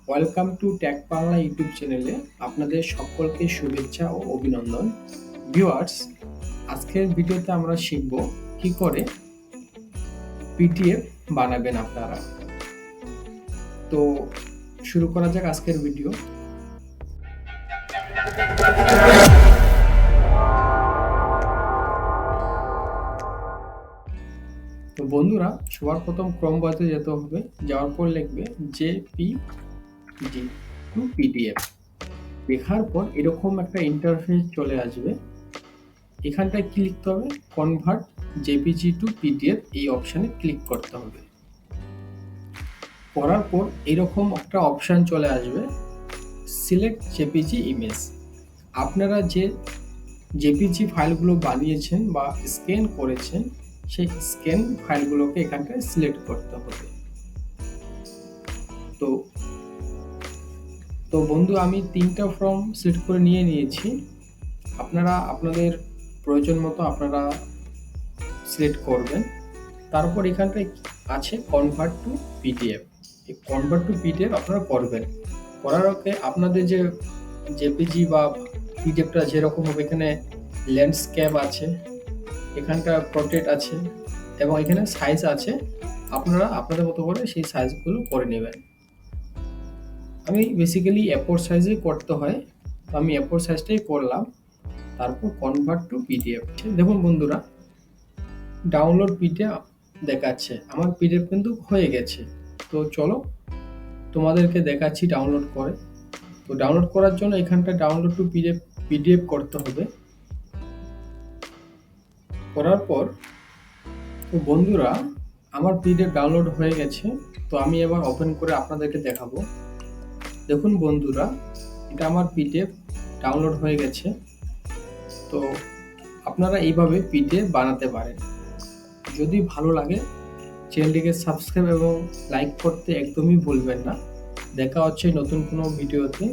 Welcome to tech Bangla YouTube চ্যানেলে আপনাদের সকলকে শুভেচ্ছা ও অভিনন্দন। ভিউয়ার্স, আজকের ভিডিওতে আমরা শিখব কি করে পিডিএফ বানাবেন আপনারা। তো শুরু করা যাক আজকের ভিডিও। তো বন্ধুরা, সবার প্রথম ক্রোম ব্রাউজারে যেতে হবে। যাওয়ার পর লিখবে জেপিজি টু পিডিএফ। লেখার পর এরকম একটা ইন্টারফেস চলে আসবে। এখানটায় কি লিখতে হবে? কনভার্ট জেপিজি টু পিডিএফ, এই অপশানে ক্লিক করতে হবে। করার পর এরকম একটা অপশান চলে আসবে, সিলেক্ট জেপিজি ইমেজ। আপনারা যে জেপিজি ফাইলগুলো বানিয়েছেন বা স্ক্যান করেছেন, সেই স্ক্যান ফাইলগুলোকে এখানটায় সিলেক্ট করতে হবে। তো তো বন্ধু, আমি 3টা ফর্ম সিলেক্ট করে নিয়েছি। আপনারা আপনাদের প্রয়োজন মতো আপনারা সিলেক্ট করবেন। তারপর এখানটায় আছে কনভার্ট টু পিডিএফ। এই কনভার্ট টু পিডিএফ আপনারা করবেন। করার আগে আপনাদের যে জেপিজি বা পিডিএফটা যেরকম হবে, এখানে ল্যান্ডস্কেপ আছে, এখানটা পোর্ট্রেট আছে এবং এখানে সাইজ আছে। আপনারা আপনাদের মতো করে সেই সাইজগুলো করে নেবেন। আমি বেসিক্যালি A4 সাইজে করতে হয়, তো আমি A4 সাইজটাই করলাম। তারপর কনভার্ট টু পিডিএফ। দেখুন বন্ধুরা, ডাউনলোড পিডিএফ দেখাচ্ছে। আমার পিডিএফ কিন্তু হয়ে গেছে। তো চলো তোমাদেরকে দেখাচ্ছি ডাউনলোড করে। তো ডাউনলোড করার জন্য এখানটা ডাউনলোড টু পিডিএফ করতে হবে। করার পর তো বন্ধুরা, আমার পিডিএফ ডাউনলোড হয়ে গেছে। তো আমি এবার ওপেন করে আপনাদেরকে দেখাবো। দেখুন বন্ধুরা, এটা আমার পিডিএফ ডাউনলোড হয়ে গেছে। তো আপনারা এইভাবে পিডিএফ বানাতে পারেন। যদি ভালো লাগে চ্যানেলটিকে সাবস্ক্রাইব এবং লাইক করতে একদমই ভুলবেন না। দেখা হচ্ছে নতুন কোনো ভিডিওতে।